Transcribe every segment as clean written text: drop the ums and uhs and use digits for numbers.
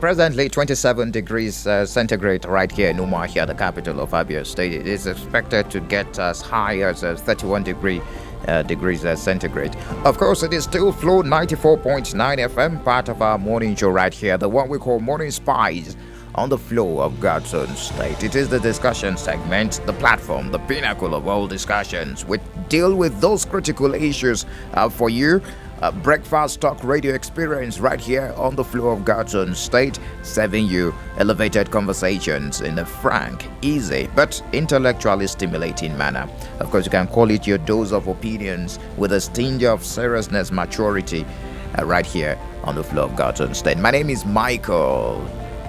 Presently, 27 degrees centigrade right here in Umuahia, the capital of Abia State. It is expected to get as high as 31 degrees centigrade. Of course, it is still Flow 94.9 FM, part of our morning show right here, the one we call Morning Spies on the flow of God's own state. It is the discussion segment, the platform, the pinnacle of all discussions. We deal with those critical issues for you. Breakfast talk radio experience right here on the flow of God's own state, serving you elevated conversations in a frank, easy, but intellectually stimulating manner. Of course, you can call it your dose of opinions with a tinge of seriousness, maturity, right here on the flow of God's own state. My name is Michael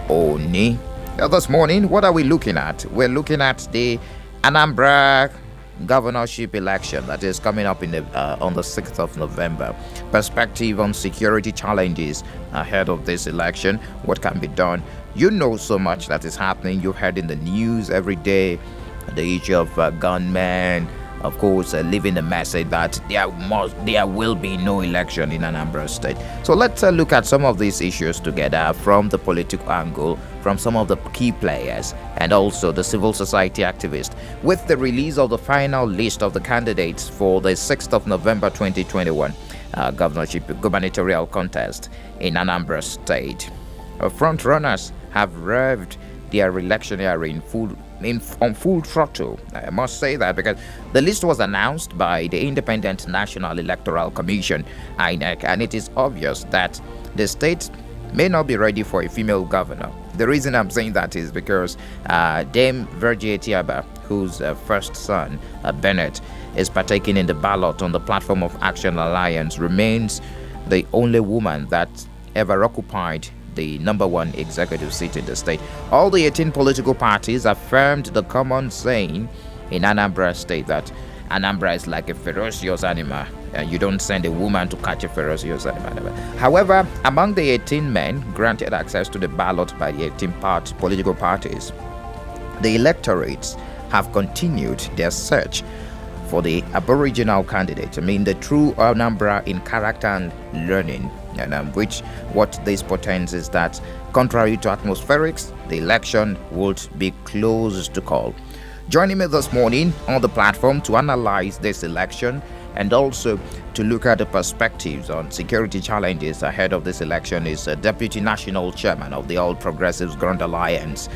Oni. This morning, what are we looking at? We're looking at the Anambra governorship election that is coming up on the 6th of November. Perspective on security challenges ahead of this election. What can be done? You know so much that is happening. You heard in the news every day the issue of gunmen. Of course, leaving the message that there will be no election in Anambra State. So let's look at some of these issues together from the political angle, from some of the key players, and also the civil society activists. With the release of the final list of the candidates for the 6th of November 2021 gubernatorial contest in Anambra State, front runners have revved their electioneering on full throttle. I must say that because the list was announced by the Independent National Electoral Commission, INEC, and it is obvious that the state may not be ready for a female governor. The reason I'm saying that is because Dame Virgie Etiaba, whose first son, Bennett, is partaking in the ballot on the platform of Action Alliance, remains the only woman that ever occupied the number one executive seat in the state. All the 18 political parties affirmed the common saying in Anambra State that Anambra is like a ferocious animal, and you don't send a woman to catch a ferocious animal. However, among the 18 men granted access to the ballot by the 18 political parties, the electorates have continued their search for the aboriginal candidate. The true Anambra in character and learning. And what this portends is that, contrary to atmospherics, the election would be close to call. Joining me this morning on the platform to analyze this election and also to look at the perspectives on security challenges ahead of this election is Deputy National Chairman of the All Progressives Grand Alliance,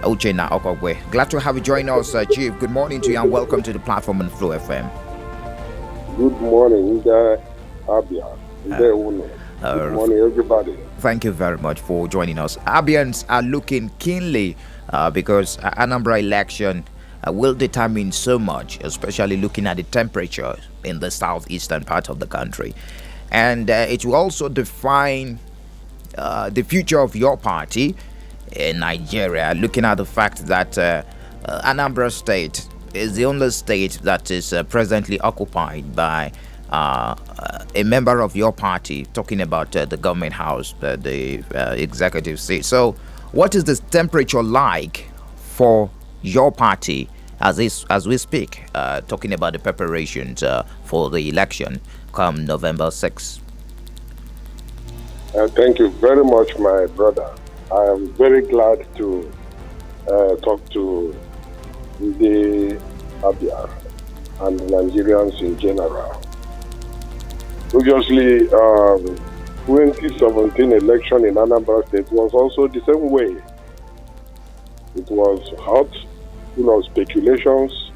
Uchenna Okogwe. Glad to have you join us, Chief. Good morning to you and welcome to the platform on Flow FM. Good morning, Abia. Good morning, everybody. Thank you very much for joining us. Abians are looking keenly because Anambra election will determine so much, especially looking at the temperature in the southeastern part of the country. And it will also define the future of your party in Nigeria, looking at the fact that Anambra State is the only state that is presently occupied by a member of your party, talking about the government house, the executive seat. So what is the temperature like for your party as we speak, talking about the preparations for the election come November 6th? Thank you very much, my brother. I am very glad to talk to the Abia and Nigerians in general. Obviously, 2017 election in Anambra State was also the same way. It was hot, full of speculations,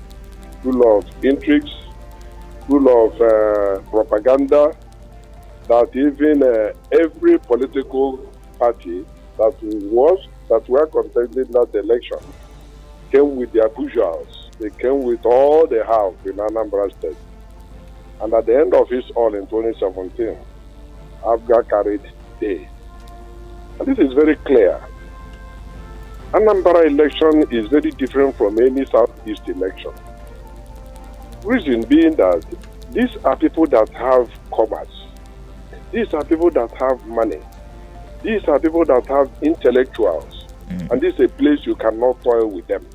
full of intrigues, full of propaganda, that even every political party that were contending that election came with their visuals. They came with all they have in Anambra State. And at the end of it all in 2017, Apga carried day. And this is very clear. Anambra election is very different from any Southeast election. Reason being that these are people that have commerce. These are people that have money. These are people that have intellectuals. And this is a place you cannot toil with them.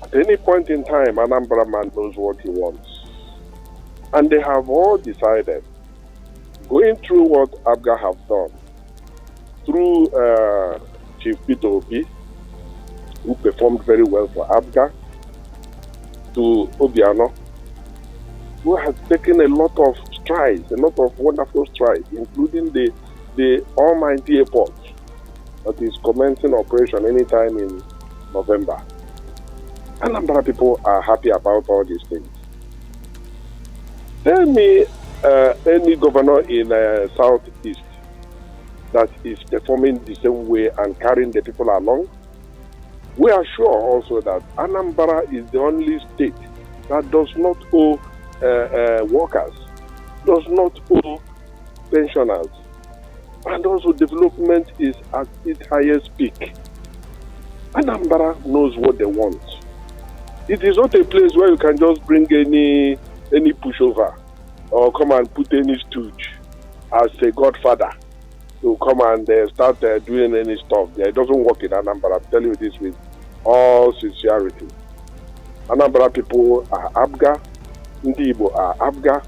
At any point in time, Anambra man knows what he wants. And they have all decided, going through what Apga have done, through Chief Peter Obi, who performed very well for Apga, to Obiano, who has taken a lot of strides, a lot of wonderful strides, including the almighty airport that is commencing operation anytime in November. Anambra people are happy about all these things. Tell me any governor in Southeast that is performing the same way and carrying the people along. We are sure also that Anambra is the only state that does not owe workers, does not owe pensioners, and also development is at its highest peak. Anambra knows what they want. It is not a place where you can just bring any pushover or come and put any stooge as a godfather to come and start doing any stuff. It doesn't work in Anambra. I'm telling you this with all sincerity. Anambra people are Apga. Ndibo are Apga.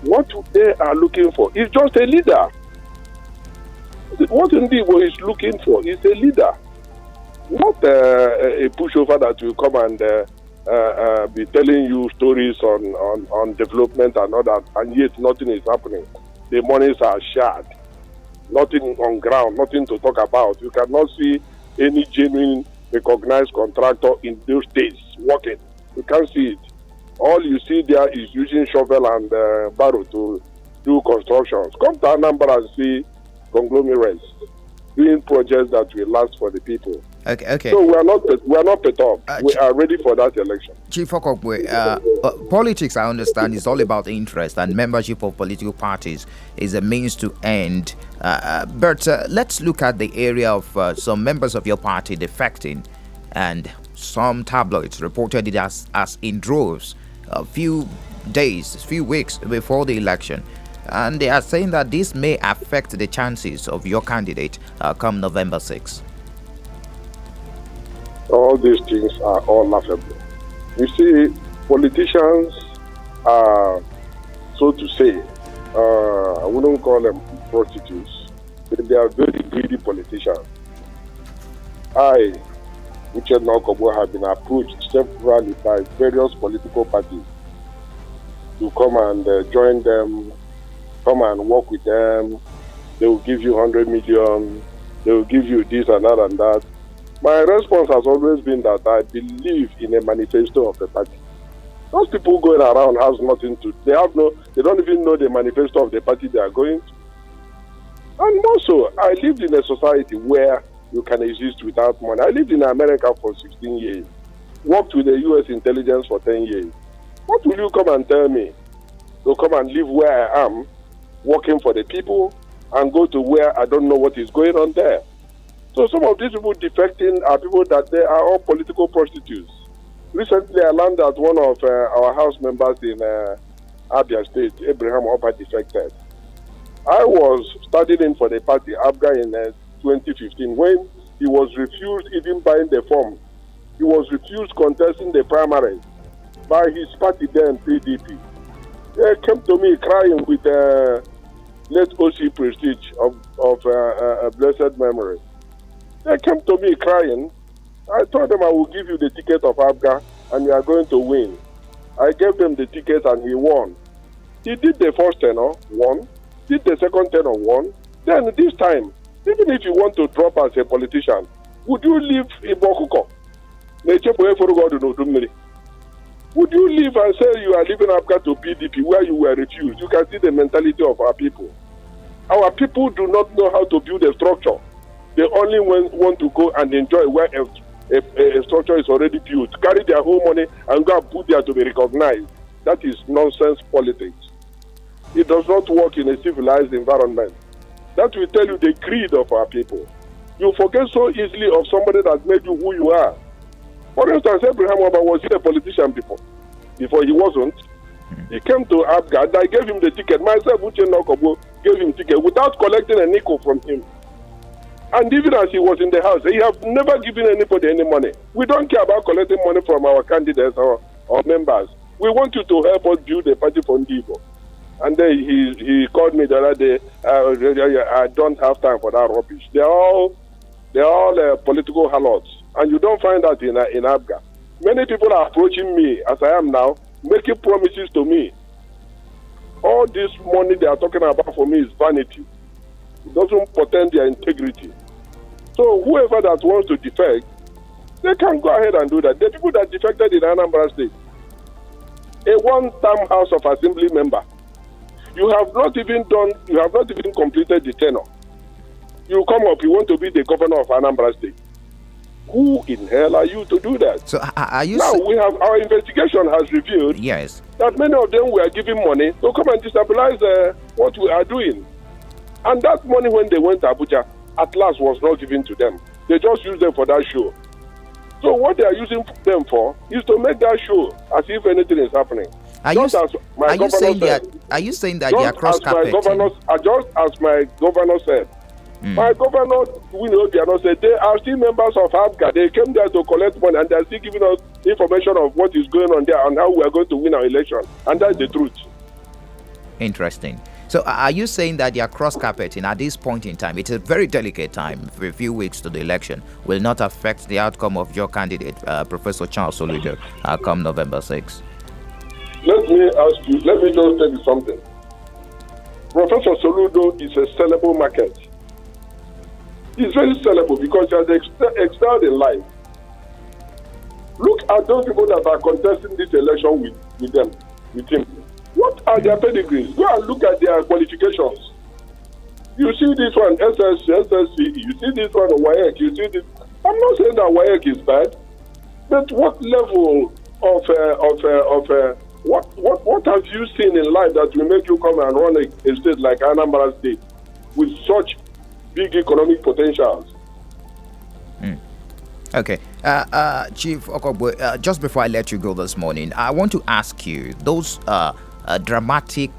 What they are looking for is just a leader. What Ndibo is looking for is a leader, not a pushover that will come and be telling you stories on development and all that, and yet nothing is happening. The monies are shared, nothing on ground, nothing to talk about. You cannot see any genuine recognized contractor in those days working. You can't see it. All you see there is using shovel and barrow to do constructions. Come to Anambra and see conglomerates doing projects that will last for the people. Okay. So we are not perturbed. We are ready for that election. Chief Okokwe, politics, I understand, is all about interest, and membership of political parties is a means to end. But let's look at the area of some members of your party defecting, and some tabloids reported it as in droves a few weeks before the election. And they are saying that this may affect the chances of your candidate come November 6th. All these things are all laughable. You see, politicians are, so to say, I wouldn't call them prostitutes, but they are very greedy politicians. I, Richard Nakobo, have been approached severally by various political parties to come and join them, come and work with them. They will give you 100 million, they will give you this and that and that. My response has always been that I believe in a manifesto of the party. Those people going around has nothing to, they don't even know the manifesto of the party they are going to. And also, I lived in a society where you can exist without money. I lived in America for 16 years, worked with the US intelligence for 10 years. What will you come and tell me? To come and live where I am, working for the people, and go to where I don't know what is going on there. So some of these people defecting are people that they are all political prostitutes. Recently, I learned that one of our house members in Abia State, Abraham Oba, defected. I was studying in for the party, Apga, in 2015, when he was refused even buying the form. He was refused contesting the primaries by his party then, PDP. They came to me crying with late OC Prestige of a blessed memory. They came to me crying. I told them I will give you the ticket of Apga and you are going to win. I gave them the ticket and he won. He did the first tenor, won. Did the second tenor, won. Then this time, even if you want to drop as a politician, would you leave Ibokuko? Would you leave and say you are leaving Apga to PDP where you were refused? You can see the mentality of our people. Our people do not know how to build a structure. They only want to go and enjoy where a structure is already built, carry their whole money and go and put there to be recognized. That is nonsense politics. It does not work in a civilized environment. That will tell you the greed of our people. You forget so easily of somebody that made you who you are. For instance, Abraham Oba was a politician before. Before he wasn't. He came to Apga and I gave him the ticket. Myself, Uche Nokobo, gave him ticket without collecting a nickel from him. And even as he was in the house, he have never given anybody any money. We don't care about collecting money from our candidates or members. We want you to help us build a party for Ndibo. And then he called me the other day. I don't have time for that rubbish. They're all political harlots, and you don't find that in Apga. Many people are approaching me as I am now, making promises to me. All this money they are talking about for me is vanity. It doesn't portend their integrity. So whoever that wants to defect, they can go ahead and do that. The people that defected in Anambra State, a one-term House of Assembly member, you have not even completed the tenure. You come up, you want to be the governor of Anambra State. Who in hell are you to do that? So are you now we have our investigation has revealed that many of them were giving money to come and destabilize what we are doing. And that money when they went to Abuja, at last was not given to them. They just used them for that show. So what they are using them for is to make that show as if anything is happening. Are you saying that they are cross-carpeting? Just as my governor said, my governor, said they are still members of Apga. They came there to collect money and they are still giving us information of what is going on there and how we are going to win our election. And that's the truth. Interesting. So are you saying that they are cross-carpeting at this point in time? It's a very delicate time, a few weeks to the election, will not affect the outcome of your candidate, Professor Charles Soludo, come November 6th? Let me just tell you something. Professor Soludo is a sellable market. He's very sellable because he has excelled in life. Look at those people that are contesting this election with him. What are their pedigrees? Go and look at their qualifications. You see this one, SSC, you see this one, WAEC, you see this. I'm not saying that WAEC is bad, but what level what have you seen in life that will make you come and run a state like Anambra State with such big economic potentials? Okay. Chief Okogbo, just before I let you go this morning, I want to ask you, those dramatic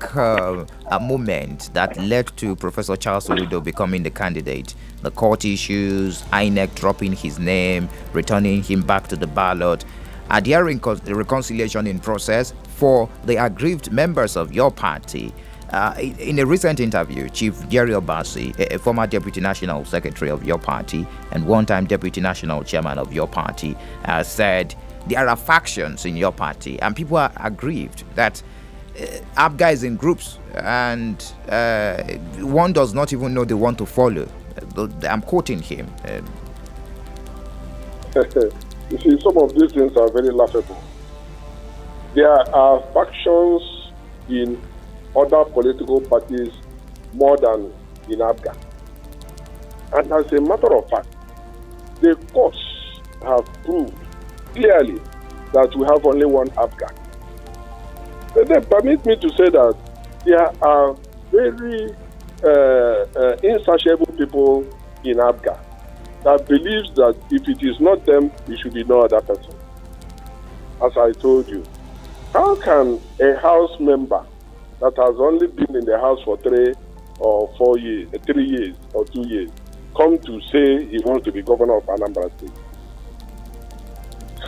moment that led to Professor Charles Soludo becoming the candidate, the court issues, INEC dropping his name, returning him back to the ballot, are there reconciliation in process for the aggrieved members of your party? In a recent interview, Chief Jerry Obasi, a former Deputy National Secretary of your party and one-time Deputy National Chairman of your party, said there are factions in your party and people are aggrieved that Apga is in groups and one does not even know the one to follow. I'm quoting him. You see, some of these things are very laughable. There are factions in other political parties more than in Apga. And as a matter of fact, the courts have proved clearly that we have only one Apga. But then permit me to say that there are very insatiable people in Apga that believes that if it is not them, it should be no other person. As I told you, how can a house member that has only been in the house for 3 or 4 years, 3 years or 2 years, come to say he wants to be governor of Anambra State?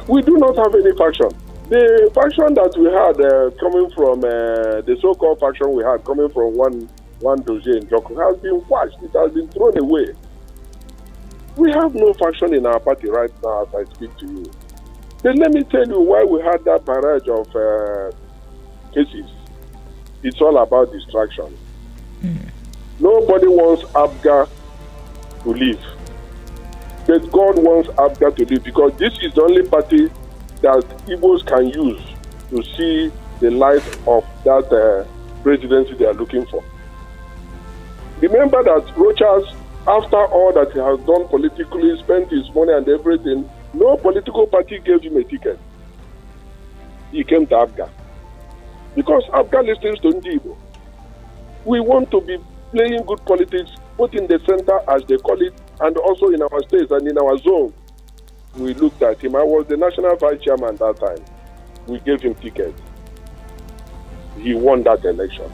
We do not have any faction. The faction that we had coming from, the so-called faction we had coming from one dossier in Joko has been quashed. It has been thrown away. We have no faction in our party right now as I speak to you. Then let me tell you why we had that barrage of cases. It's all about distraction. Nobody wants Apga to leave. But God wants Apga to leave because this is the only party that Igbos can use to see the light of that presidency they are looking for. Remember that Rochas, after all that he has done politically, spent his money and everything, no political party gave him a ticket. He came to Apga. Because Apga listens to Ndibo. We want to be playing good politics, both in the center, as they call it, and also in our states and in our zone. We looked at him. I was the national vice chairman that time. We gave him tickets. He won that election.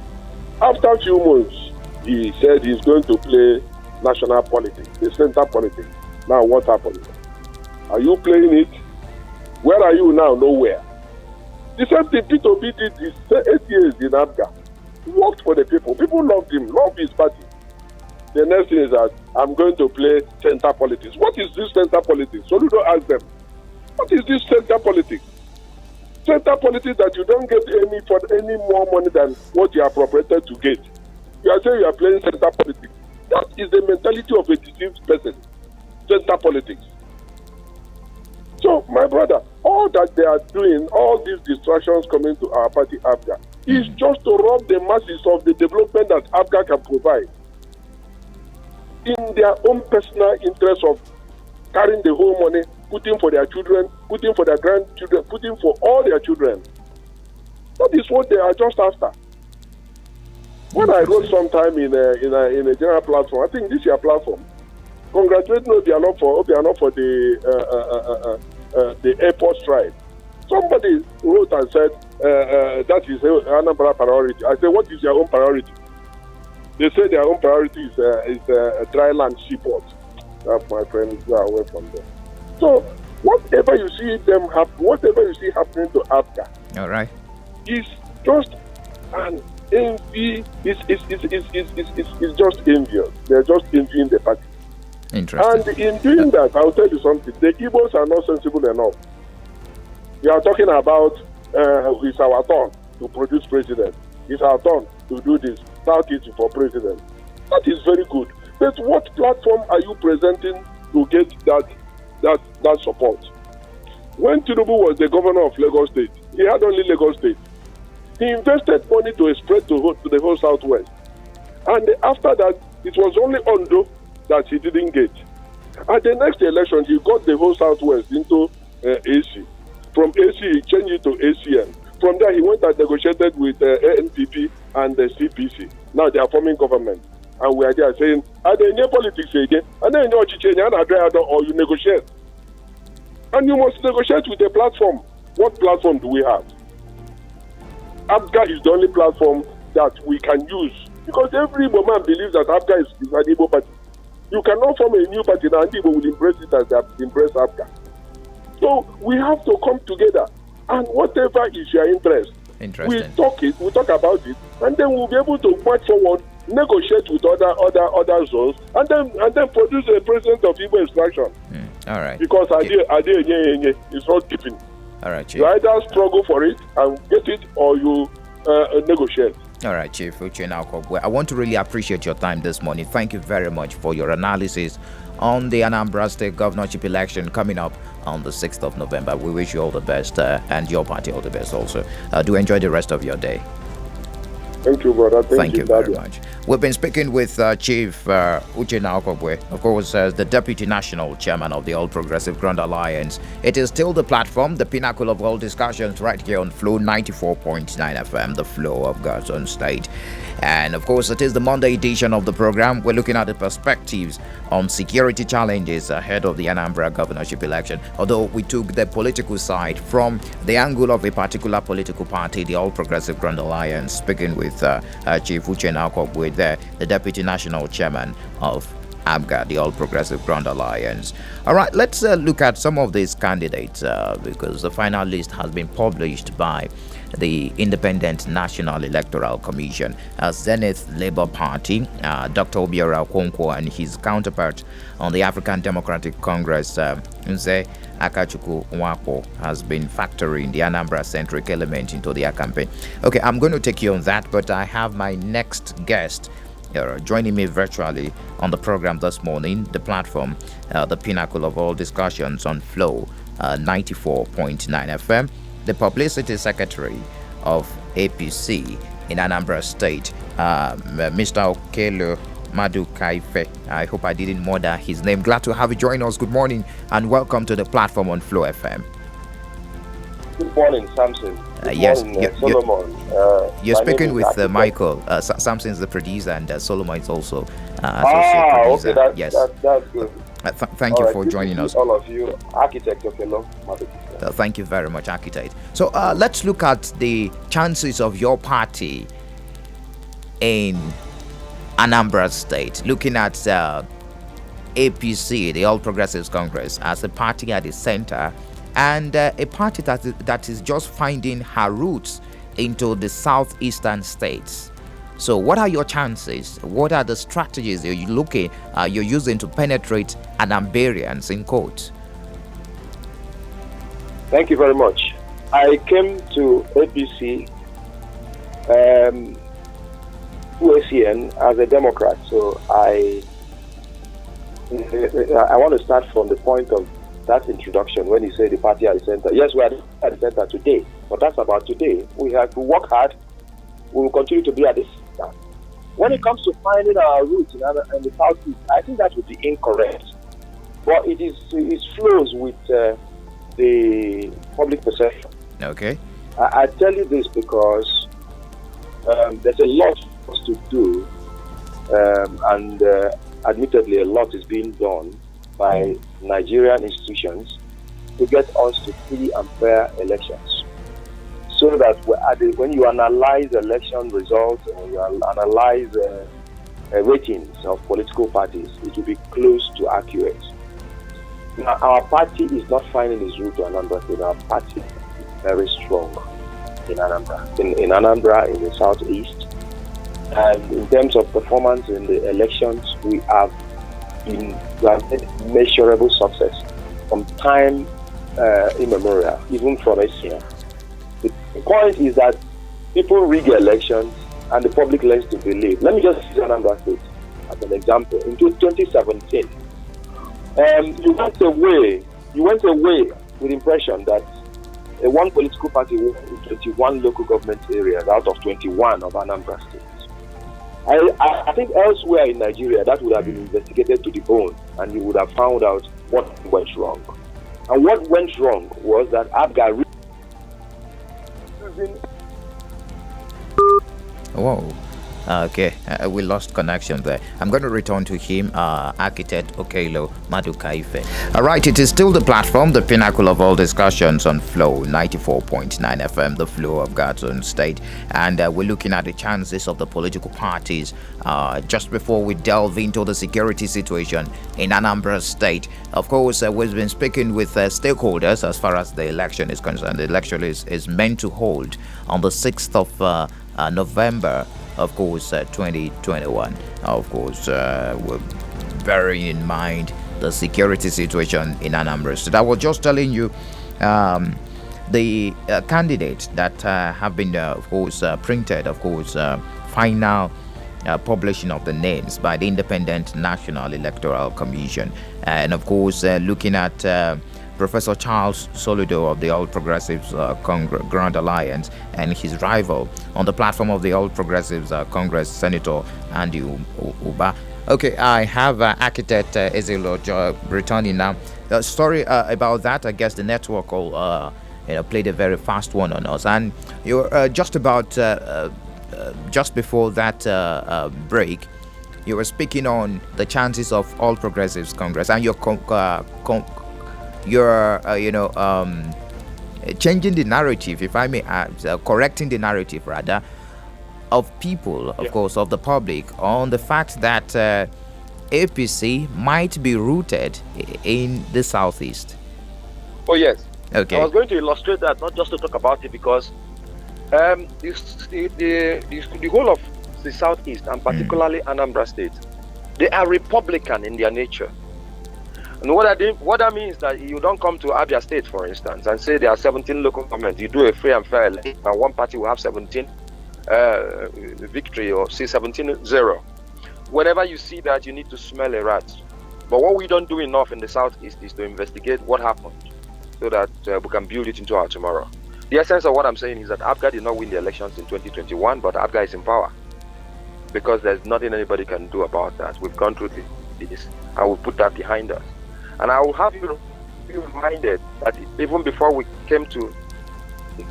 After a few months, he said he's going to play national politics, the center politics. Now what happened? Are you playing it? Where are you now? Nowhere. The same thing Peter B did this 8 years in Apga. worked for the people. People loved him, loved his party. The next thing is that I'm going to play center politics. What is this center politics? So you don't ask them. What is this center politics? Center politics that you don't get any more money than what you are appropriated to get. You are saying you are playing center politics. That is the mentality of a deceived person. Center politics. So, my brother, all that they are doing, all these distractions coming to our party Apga, is just to rob the masses of the development that Apga can provide in their own personal interest of carrying the whole money, putting for their children, putting for their grandchildren, putting for all their children. That is what they are just after. When I wrote sometime in a general platform, I think this year platform, congratulating Obiano for the airport strike. Somebody wrote and said that is Anambra priority. I said, what is your own priority? They say their own priority is a dry land seaport. That's my friends are away from them. So whatever you see happening to Apga, all right, is just an envy. It's just envious. They're just envying the party. Interesting. And in doing that, I'll tell you something. The Igbos are not sensible enough. We are talking about it's our turn to produce president. It's our turn to do this. Southeast for president. That is very good. But what platform are you presenting to get that support? When Tinubu was the governor of Lagos State, he had only Lagos State. He invested money to spread to the whole Southwest. And after that, it was only Ondo that he didn't get. At the next election, he got the whole Southwest into AC. From AC, he changed it to ACN. From there, he went and negotiated with NPP and the CPC. Now they are forming government. And we are there saying, are there any politics again? And then or you negotiate. And you must negotiate with a platform. What platform do we have? Apga is the only platform that we can use. Because every moment believes that Apga is an Igbo party. You cannot form a new party now and Igbo will embrace it as they have embraced Apga. So we have to come together. And whatever is your interest, we talk about it, and then we'll be able to march forward, negotiate with other zones, and then produce a president of Igbo extraction. All right. Because it's not giving. All right, Chief. You either struggle for it and get it, or you negotiate. All right, Chief Uchenna Okogwe. I want to really appreciate your time this morning. Thank you very much for your analysis on the Anambra State governorship election coming up on the 6th of November. We wish you all the best and your party all the best also. Do enjoy the rest of your day. Thank you, brother. Thank you very much. We've been speaking with Chief Uchenna Okogwe, of course, the Deputy National Chairman of the All Progressive Grand Alliance. It is still the platform, the pinnacle of all discussions right here on Flow 94.9 FM, the flow of God's own state. And of course, it is the Monday edition of the program. We're looking at the perspectives on security challenges ahead of the Anambra governorship election. Although we took the political side from the angle of a particular political party, the All Progressive Grand Alliance, speaking with Chief Uchenna Okogwe, the Deputy National Chairman of Apga, the All Progressive Grand Alliance. All right, let's look at some of these candidates because the final list has been published by the Independent National Electoral Commission. Zenith Labour Party, Dr. Obiora Okonkwo and his counterpart on the African Democratic Congress, Nze Akachukwu Nwakpo, has been factoring the Anambra-centric element into their campaign. Okay, I'm going to take you on that, but I have my next guest joining me virtually on the program this morning, the platform, the pinnacle of all discussions on Flow 94.9 FM, the publicity secretary of APC in Anambra State, Mr. Okelo Madukaife. I hope I didn't murder his name. Glad to have you join us. Good morning and welcome to the platform on Flow FM. Good morning, Samson. Good morning, Solomon. You're speaking with Michael. Samson's the producer and Solomon is also associate producer. Okay, yes. That's good. Thank you for joining us. All of you, architect Okelo. Thank you very much, architect. So let's look at the chances of your party in Anambra State, looking at APC, the All Progressives Congress, as a party at the center and a party that is just finding her roots into the southeastern states. So, what are your chances? What are the strategies you're using to penetrate Anambarians in court? Thank you very much. I came to APC ACN as a Democrat, so I want to start from the point of that introduction when you say the party at the center. Yes, we are at the center today, but that's about today. We have to work hard. We will continue to be at the center. When it comes to finding our roots in the southeast, I think that would be incorrect. But it flows with the public perception. Okay. I tell you this because there's a lot for us to do, and admittedly, a lot is being done by Nigerian institutions to get us to free and fair elections. So that when you analyze election results or you analyze ratings of political parties, it will be close to accurate. Now, our party is not finding its route to Anambra State. Our party is very strong in Anambra. In Anambra, in the southeast. And in terms of performance in the elections, we have had measurable success from time immemorial, even from this year. The point is that people rig elections and the public learns to believe. Let me just use Anambra State as an example. In 2017, you went away with the impression that one political party won in 21 local government areas out of 21 of Anambra State. I think elsewhere in Nigeria that would have been investigated to the bone and you would have found out what went wrong. And what went wrong was that Apga Whoa. Okay, we lost connection there. I'm going to return to him, Architect Okelo Madukaife. All right, it is still the platform, the pinnacle of all discussions on Flow 94.9 FM, the flow of God's own state. And we're looking at the chances of the political parties. Just before we delve into the security situation in Anambra State, of course, we've been speaking with stakeholders as far as the election is concerned. The election is meant to hold on the 6th of November. Of course, 2021. Of course, we're bearing in mind the security situation in Anambra. So I was just telling you the candidates that have been, of course, printed, of course, final publishing of the names by the Independent National Electoral Commission. And, of course, looking at Professor Charles Soludo of the All Progressives Grand Alliance and his rival on the platform of the All Progressives Congress, Senator Andy Uba. Okay, I have Architect Ezelo returning now. The story about that, I guess the network will played a very fast one on us. And you're just about, just before that break, you were speaking on the chances of All Progressives Congress and your you're changing the narrative, if I may correcting the narrative rather, of people, of course, of the public, on the fact that APC might be rooted in the southeast. Oh yes. Okay. I was going to illustrate that, not just to talk about it, because the whole of the southeast, and particularly Anambra State, they are Republican in their nature. And what that means that you don't come to Abia State, for instance, and say there are 17 local governments. You do a free and fair election, and one party will have 17 victory, or say 17-0. Whenever you see that, you need to smell a rat. But what we don't do enough in the southeast is to investigate what happened, so that we can build it into our tomorrow. The essence of what I'm saying is that Apga did not win the elections in 2021, but Apga is in power, because there's nothing anybody can do about that. We've gone through this, and we'll put that behind us. And I will have you be reminded that even before we came to the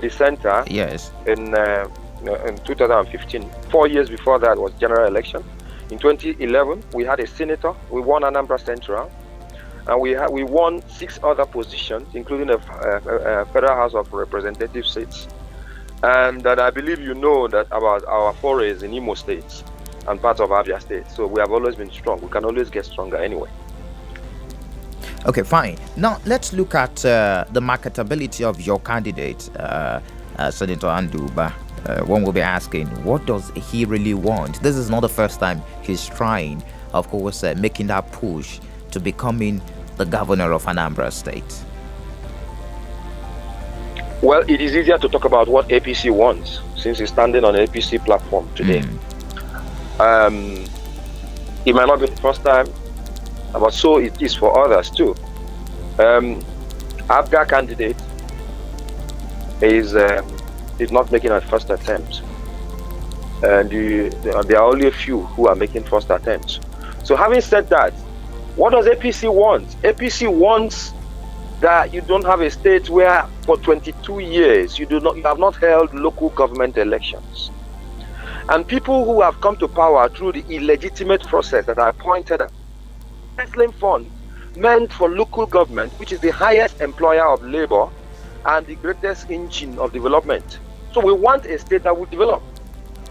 center, yes, in 2015, 4 years before that was general election. In 2011, we had a senator. We won Anambra Central, and we won 6 other positions, including a Federal House of Representative seats. And that I believe you know that about our forays in Imo states and parts of Abia State. So we have always been strong. We can always get stronger anyway. Okay, fine. Now let's look at the marketability of your candidate. Senator Anduba, one will be asking, what does he really want? This is not the first time he's trying, of course, making that push to becoming the governor of Anambra State. Well, it is easier to talk about what APC wants since he's standing on an APC platform today. It might not be the first time, but so it is for others too. Apga candidate is not making a first attempt, and there are only a few who are making first attempts. So having said that, what does APC want? APC wants that you don't have a state where for 22 years you have not held local government elections. And people who have come to power through the illegitimate process that I pointed at, wrestling fund meant for local government, which is the highest employer of labor and the greatest engine of development. So we want a state that will develop.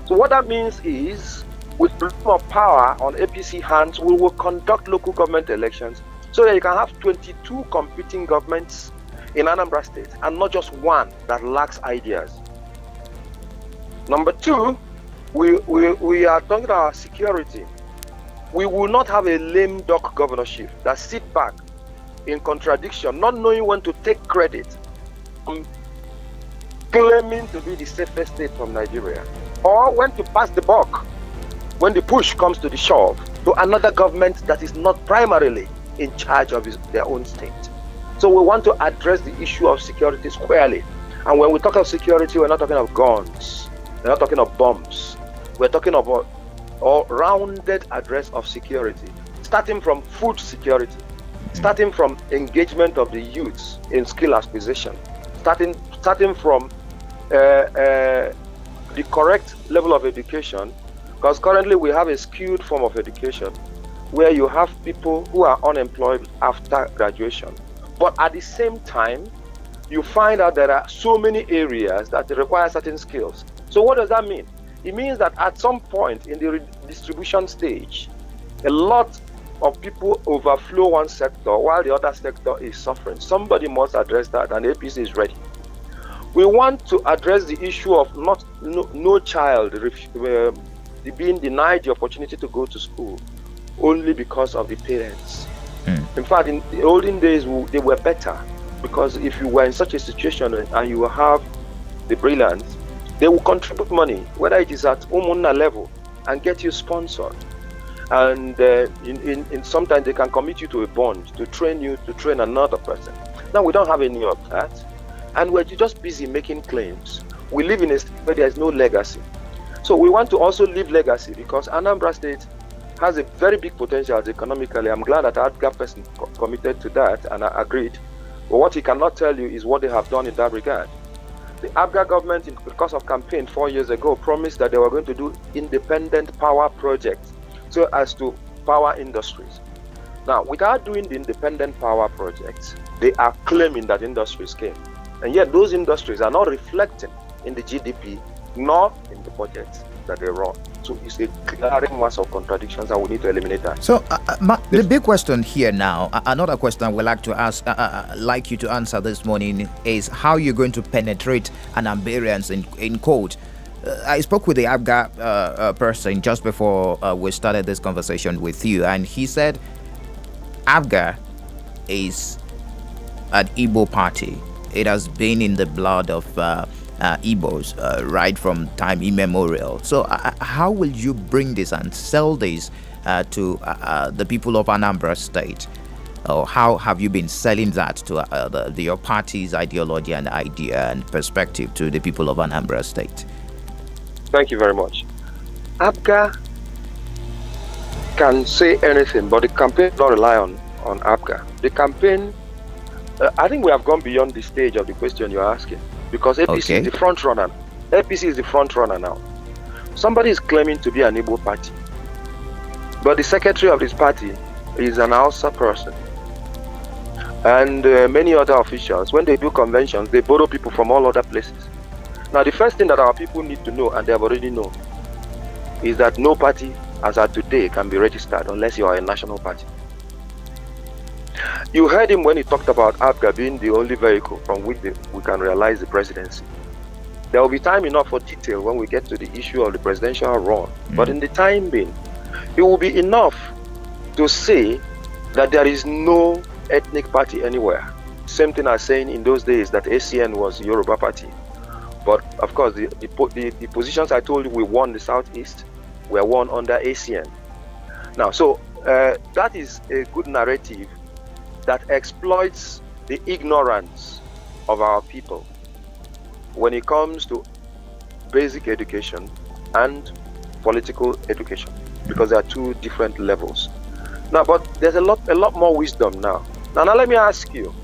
So what that means is, with freedom of power on APC hands, we will conduct local government elections so that you can have 22 competing governments in Anambra State and not just one that lacks ideas. Number two, we are talking about security. We will not have a lame duck governorship that sit back in contradiction, not knowing when to take credit, claiming to be the safest state from Nigeria, or when to pass the buck when the push comes to the shove to another government that is not primarily in charge of their own state. So we want to address the issue of security squarely. And when we talk of security, we're not talking of guns, we're not talking of bombs. We're talking about a rounded address of security, starting from food security, starting from engagement of the youths in skill acquisition, starting from the correct level of education, because currently we have a skewed form of education where you have people who are unemployed after graduation. But at the same time, you find out there are so many areas that require certain skills. So what does that mean? It means that at some point in the redistribution stage, a lot of people overflow one sector while the other sector is suffering. Somebody must address that, and APC is ready. We want to address the issue of no child being denied the opportunity to go to school only because of the parents. In fact, in the olden days, they were better, because if you were in such a situation and you have the brilliance, they will contribute money, whether it is at Umunna level, and get you sponsored. And sometimes they can commit you to a bond to train you to train another person. Now we don't have any of that, and we're just busy making claims. We live in a state where there is no legacy. So we want to also leave legacy, because Anambra State has a very big potential economically. I'm glad that Apga person committed to that, and I agreed. But what he cannot tell you is what they have done in that regard. The Apga government, in the course of campaign 4 years ago, promised that they were going to do independent power projects so as to power industries. Now, without doing the independent power projects, they are claiming that industries came. And yet those industries are not reflecting in the GDP nor in the budgets that they run. So it's a glaring mass of contradictions, and we need to eliminate that. So the big question here now, another question I would like to ask, like you to answer this morning, is how you're going to penetrate Anambrians in code. I spoke with the Apga person just before we started this conversation with you, and he said Apga is an Igbo party. It has been in the blood of Igbos right from time immemorial. So how will you bring this and sell this to the people of Anambra State? Or how have you been selling that to your party's ideology and idea and perspective to the people of Anambra State? Thank you very much. Apga can say anything, but the campaign does not rely on Apga. The campaign, I think we have gone beyond the stage of the question you're asking, because APC is the front runner. APC is the front runner now. Somebody is claiming to be an Igbo party, but the secretary of this party is an Hausa person. And many other officials, when they do conventions, they borrow people from all other places. Now, the first thing that our people need to know, and they have already known, is that no party as of today can be registered unless you are a national party. You heard him when he talked about Apga being the only vehicle from which we can realize the presidency. There will be time enough for detail when we get to the issue of the presidential run. But in the time being, it will be enough to say that there is no ethnic party anywhere. Same thing as saying in those days that ACN was the Yoruba party. But of course, the positions I told you we won the Southeast were won under ACN. Now, so that is a good narrative that exploits the ignorance of our people when it comes to basic education and political education, because there are two different levels. Now, but there's a lot more wisdom now. Now let me ask you,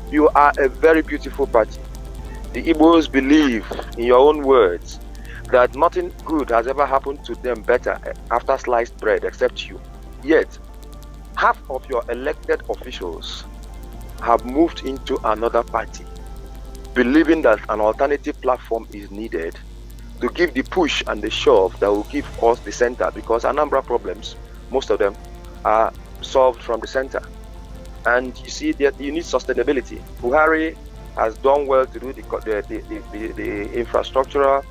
you are a very beautiful party. The Igbos believe, in your own words, that nothing good has ever happened to them better after sliced bread except you. Yet, half of your elected officials have moved into another party, believing that an alternative platform is needed to give the push and the shove that will give us the center, because Anambra problems, most of them, are solved from the center. And you see that you need sustainability. Buhari has done well to do the infrastructural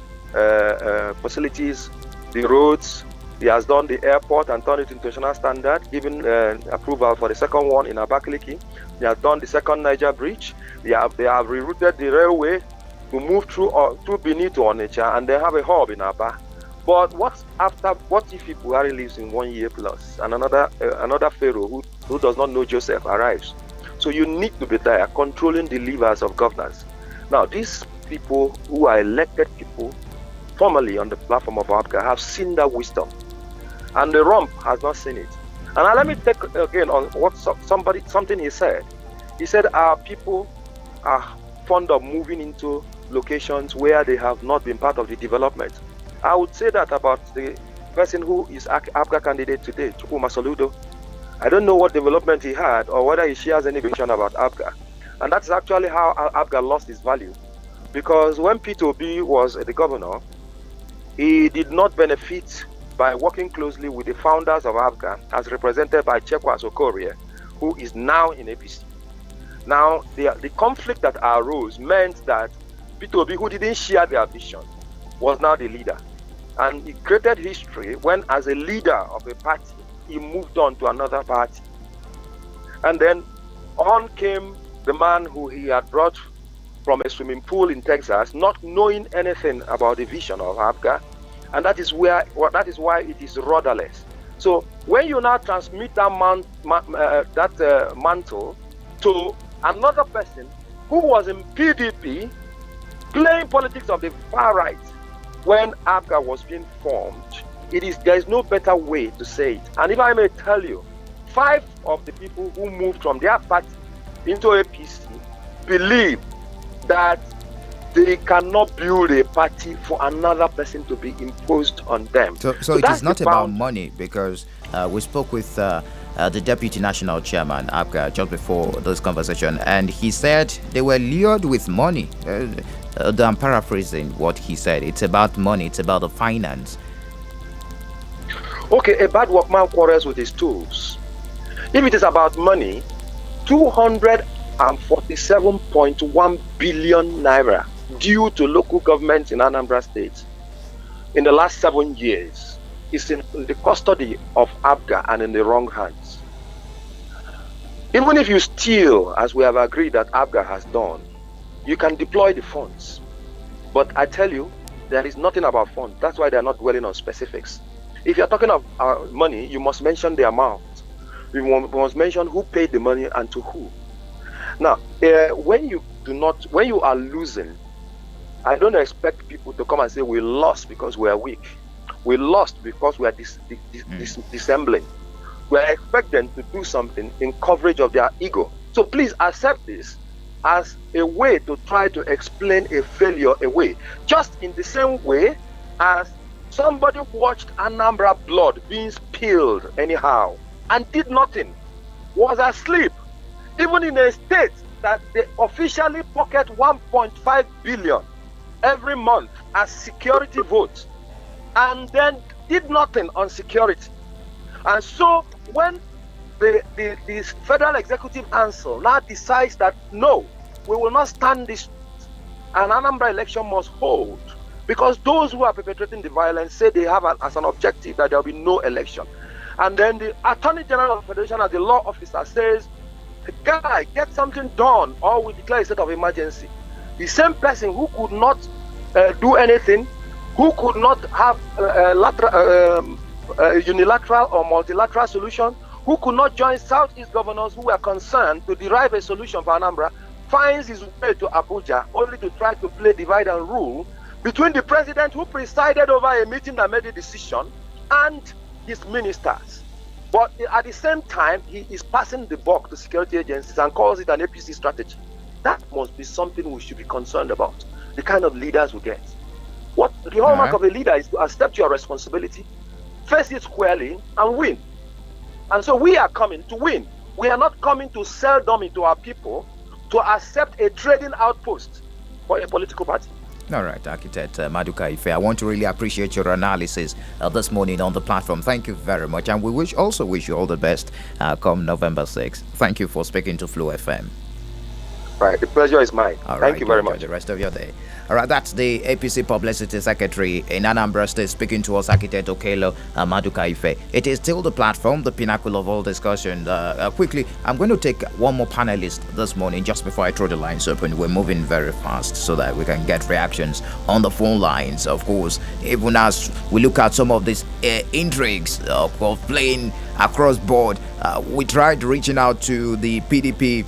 facilities, the roads. He has done the airport and turned it into international standard, given approval for the second one in Abakaliki. They have done the second Niger bridge. They have rerouted the railway to move through Benin to Onitsha, and they have a hub in Aba. But what if Buhari lives in 1 year plus, and another pharaoh who does not know Joseph arrives? So you need to be there controlling the levers of governance. Now, these people who are elected people formally on the platform of Apga have seen that wisdom, and the rump has not seen it. And now let me take again on what something he said. He said our people are fond of moving into locations where they have not been part of the development. I would say that about the person who is Apga candidate today, Chukuma Soludo. I don't know what development he had or whether he shares any vision about Apga. And that's actually how Apga lost its value. Because when Peter Obi was the governor, he did not benefit by working closely with the founders of Apga, as represented by Chekwas Okorie, who is now in APC. Now, the conflict that arose meant that Peter Obi, who didn't share their vision, was now the leader. And he created history when, as a leader of a party, he moved on to another party. And then on came the man who he had brought from a swimming pool in Texas, not knowing anything about the vision of Apga. And that is why it is rudderless. So when you now transmit that mantle to another person who was in PDP, playing politics of the far right, when Apga was being formed, there is no better way to say it. And if I may tell you, 5 of the people who moved from their party into APC believe that they cannot build a party for another person to be imposed on them. So it is not about money, because we spoke with the Deputy National Chairman, Apga, just before this conversation, and he said they were lured with money. I'm paraphrasing what he said. It's about money, it's about the finance. Okay, a bad workman quarrels with his tools. If it is about money, 247.1 billion naira due to local governments in Anambra State in the last 7 years is in the custody of Apga and in the wrong hands. Even if you steal, as we have agreed that Apga has done, you can deploy the funds. But I tell you, there is nothing about funds. That's why they're not dwelling on specifics. If you're talking of money, you must mention the amount. You must mention who paid the money and to who. Now, when you are losing, I don't expect people to come and say we lost because we are weak. We lost because we are dissembling. We expect them to do something in coverage of their ego. So please accept this as a way to try to explain a failure away. Just in the same way as somebody watched Anambra blood being spilled anyhow and did nothing, was asleep, even in a state that they officially pocket 1.5 billion every month as security votes, and then did nothing on security. And so when the federal executive council now decides that no, we will not stand this, an Anambra election must hold, because those who are perpetrating the violence say they have as an objective that there will be no election. And then the Attorney General of the Federation, as the law officer, says, guy, get something done, or we declare a state of emergency. The same person who could not do anything, who could not have unilateral or multilateral solution, who could not join Southeast governors who were concerned to derive a solution for Anambra, finds his way to Apga only to try to play divide and rule between the president who presided over a meeting that made a decision and his ministers. But at the same time, he is passing the buck to security agencies and calls it an APC strategy. That must be something we should be concerned about, the kind of leaders we get. What the hallmark of a leader is to accept your responsibility, face it squarely, and win. And so we are coming to win. We are not coming to sell dummy to our people to accept a trading outpost for a political party. All right, Architect Maduka Ife, I want to really appreciate your analysis this morning on the platform. Thank you very much. And we also wish you all the best come November 6th. Thank you for speaking to Flow FM. Right, the pleasure is mine. Thank you very much. The rest of your day. All right, that's the APC Publicity Secretary in Anambra State speaking to us, Architect Okelo Maduka Ife. It is still the platform, the pinnacle of all discussion. Quickly, I'm going to take one more panelist this morning just before I throw the lines open. We're moving very fast so that we can get reactions on the phone lines. Of course, even as we look at some of these intrigues of playing across board, we tried reaching out to the PDP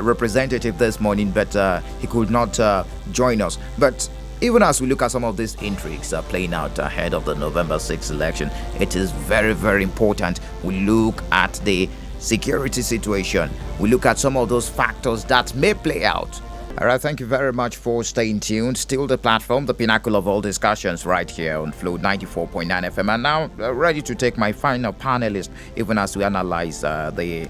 representative this morning, but he could not join us. But even as we look at some of these intrigues playing out ahead of the November 6th election, it is very, very important we look at the security situation. We look at some of those factors that may play out. All right, thank you very much for staying tuned. Still the platform, the pinnacle of all discussions right here on Flow 94.9 FM. And now ready to take my final panelist, even as we analyze the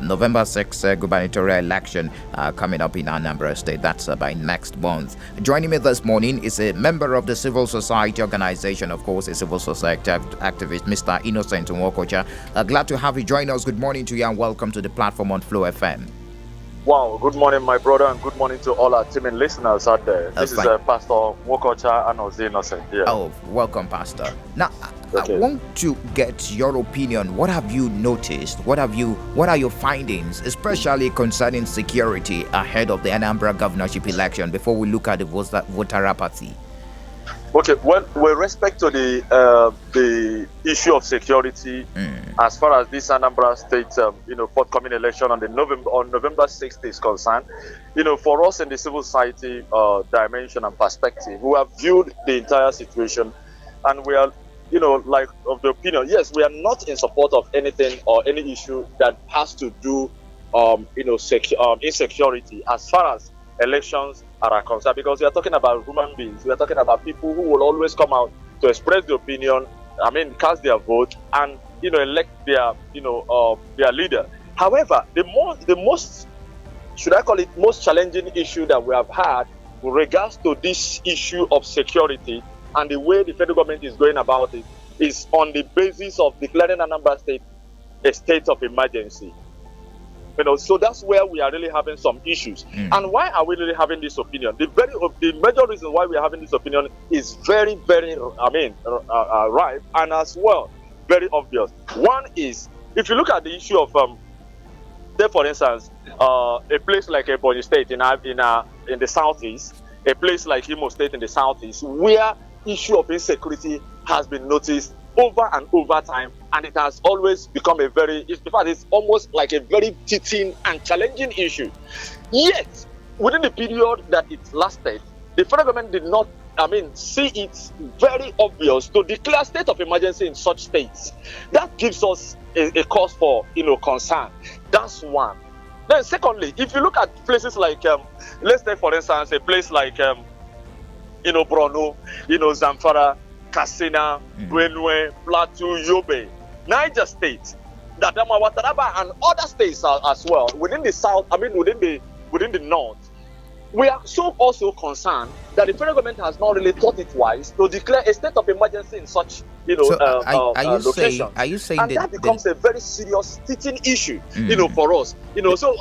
November 6th gubernatorial election coming up in Anambra State. That's by next month. Joining me this morning is a member of the civil society organization, of course, a civil society activist, Mr. Innocent Nwokocha. Glad to have you join us. Good morning to you and welcome to the platform on Flow FM. Wow, good morning, my brother, and good morning to all our team and listeners out there. This is Pastor Nwokocha and Ozzy Innocent. Yeah. Oh, welcome, Pastor. Now, Okay. I want to get your opinion. What have you noticed? What are your findings, especially concerning security ahead of the Anambra governorship election before we look at the voter apathy? Okay, well, with respect to the issue of security, as far as this Anambra State, forthcoming election on November 6th is concerned, for us in the civil society dimension and perspective, we have viewed the entire situation, and we are, like of the opinion, yes, we are not in support of anything or any issue that has to do, insecurity as far as elections are concerned, because we are talking about human beings. We are talking about people who will always come out to express their opinion, cast their vote, and elect their leader. However, the most should I call it most challenging issue that we have had with regards to this issue of security and the way the federal government is going about it is on the basis of declaring Anambra State a state of emergency. So that's where we are really having some issues. And why are we really having this opinion? The major reason why we are having this opinion is very, very, right, and as well, very obvious. One is, if you look at the issue of, say for instance, a place like Ebonyi State in the southeast, a place like Imo State in the southeast, where issue of insecurity has been noticed over and over time, and it has always become it's almost like a very teething and challenging issue. Yet, within the period that it lasted, the federal government did not, see it very obvious to declare state of emergency in such states. That gives us a cause for, concern. That's one. Then secondly, if you look at places like, let's say for instance, a place like, Borno, Zamfara, Katsina, Benue, Plateau, Yobe, Niger State, Adamawa, Taraba, and other states as well within the south. Within the north, we are so also concerned that the federal government has not really thought it wise to declare a state of emergency in such, locations. Are you saying and that becomes a very serious teaching issue, for us. So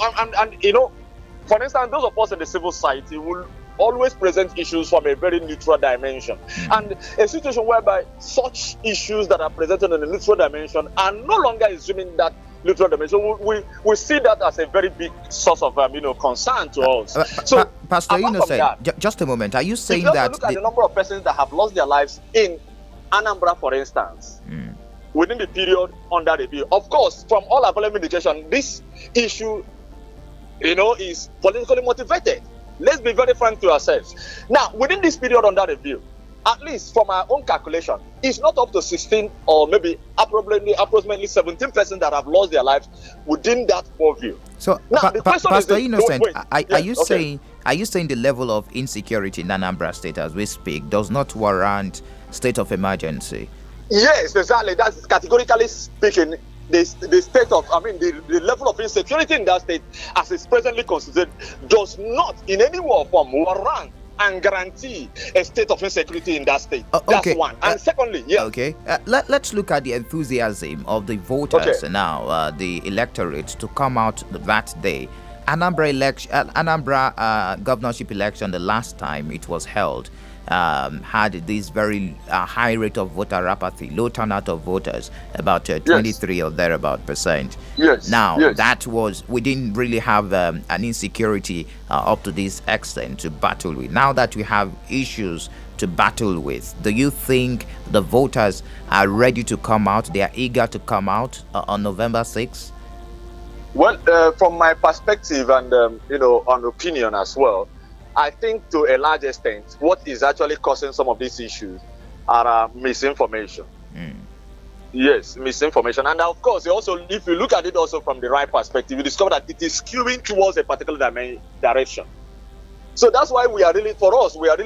for instance, those of us in the civil society will always present issues from a very neutral dimension. And a situation whereby such issues that are presented in a neutral dimension are no longer assuming that neutral dimension. We see that as a very big source of concern to us. So, Pastor Innocent, just a moment. Are you saying if that look at the number of persons that have lost their lives in Anambra, for instance, within the period under review? Of course, from all available indication, this issue, is politically motivated. Let's be very frank to ourselves. Now, within this period under review, at least from our own calculation, it's not up to 16 or maybe approximately 17 persons that have lost their lives within that purview. So, now, the question Pastor Innocent, are you saying the level of insecurity in Anambra State as we speak does not warrant state of emergency? Yes, exactly. That's categorically speaking. The state of, the level of insecurity in that state, as it's presently considered, does not in any way or form warrant and guarantee a state of insecurity in that state. That's one. And secondly, Okay. Let's look at the enthusiasm of the voters now, the electorate, to come out that day. Anambra governorship election, the last time it was held, had this very high rate of voter apathy, low turnout of voters, about 23 or thereabout percent. That was, we didn't really have an insecurity up to this extent to battle with. Now that we have issues to battle with, do you think the voters are ready to come out? They are eager to come out on November 6th? Well, from my perspective and on opinion as well, I think to a large extent, what is actually causing some of these issues are misinformation. Yes, misinformation. And of course, also, if you look at it also from the right perspective, you discover that it is skewing towards a particular direction. So that's why we are really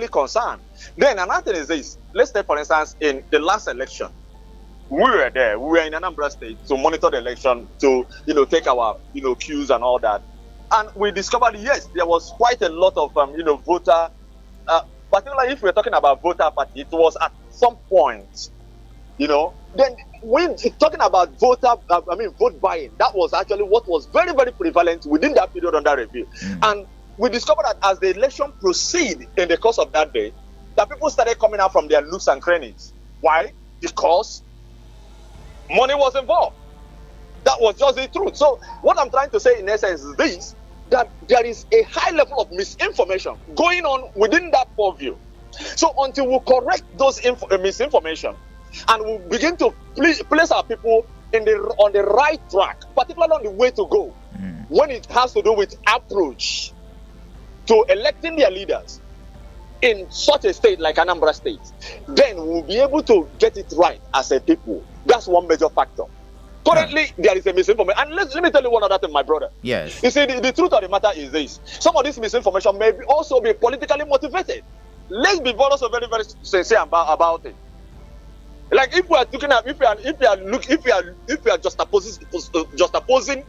concerned. Then another thing is this. Let's take, for instance, in the last election, we were there. We were in Anambra State to monitor the election, to take our cues and all that. And we discovered, yes, there was quite a lot of voter, particularly if we're talking about voter apathy, it was at some point, then when talking about vote buying, that was actually what was very, very prevalent within that period under review. And we discovered that as the election proceeded in the course of that day, that people started coming out from their nooks and crannies. Why? Because money was involved. That was just the truth. So what I'm trying to say in essence is this, that there is a high level of misinformation going on within that purview. So until we correct those misinformation and we begin to place our people on the right track, particularly on the way to go, when it has to do with approach to electing their leaders in such a state like Anambra State, then we'll be able to get it right as a people. That's one major factor. Currently, there is a misinformation. And let me tell you one other thing, my brother. Yes. You see, the truth of the matter is this. Some of this misinformation may also be politically motivated. Let's be also very, very sincere about it. Like if we are looking at, if we are just opposing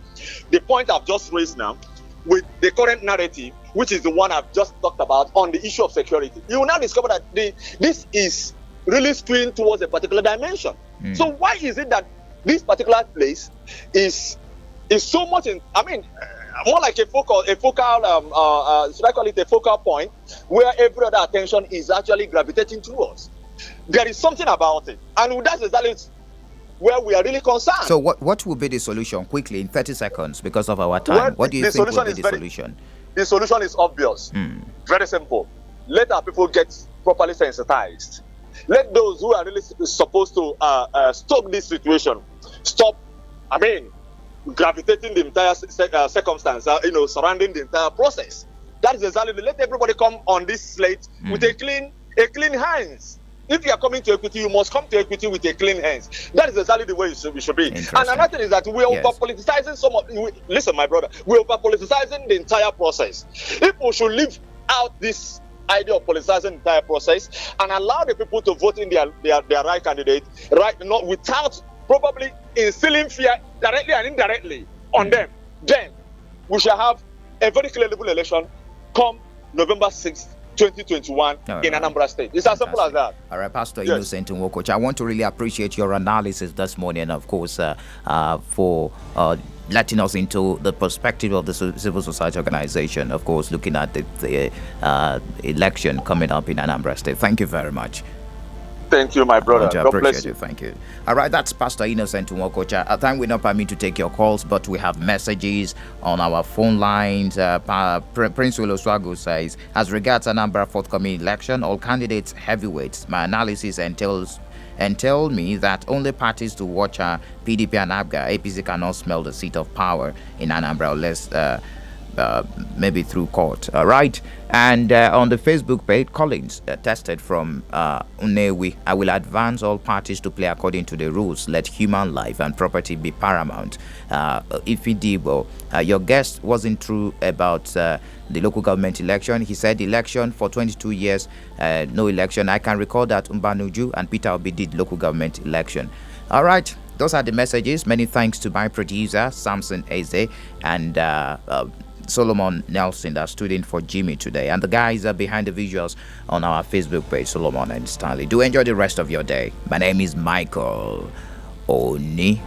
the point I've just raised now with the current narrative, which is the one I've just talked about on the issue of security, you will now discover that this is really skewing towards a particular dimension. So why is it that this particular place is so much more like a focal should I call it a focal point where every other attention is actually gravitating towards? There is something about it, and that's exactly where we are really concerned. So what will be the solution quickly in 30 seconds because of our time? What do you think will be the solution? The solution is obvious. Very simple. Let our people get properly sensitized. Let those who are really supposed to stop this situation stop, gravitating the entire circumstance, surrounding the entire process. That is exactly, let everybody come on this slate with a clean hands. If you are coming to equity, you must come to equity with a clean hands. That is exactly the way it should be. And another thing is that we are over-politicizing listen, my brother, we are over-politicizing the entire process. If we should leave out this idea of politicizing the entire process and allow the people to vote in their right candidate, not without probably instilling fear directly and indirectly on them, then we shall have a very credible election come November 6th, 2021 in Anambra State. It's as simple as that. All right, Pastor Innocent Nwokocha, I want to really appreciate your analysis this morning, of course, for letting us into the perspective of the civil society organization, of course, looking at the election coming up in Anambra State. Thank you very much. Thank you, my brother. God Appreciate bless you. Thank you. All right, that's Pastor Innocent Nwokocha. Time will not permit me to take your calls, but we have messages on our phone lines. Prince Wiloswago says, as regards Anambra forthcoming election, all candidates heavyweights. My analysis entail me that only parties to watch are PDP and Apga. APC cannot smell the seat of power in Anambra unless maybe through court. All right. And on the Facebook page, Collins tested from Unewi. I will advance all parties to play according to the rules. Let human life and property be paramount. Ifidibo, your guest wasn't true about the local government election. He said election for 22 years, no election. I can recall that Mbanuju and Peter Obi did local government election. All right. Those are the messages. Many thanks to my producer, Samson Eze, and Solomon Nelson that stood in for Jimmy today, and the guys are behind the visuals on our Facebook page, Solomon and Stanley. Do enjoy the rest of your day. My name is Michael Oni.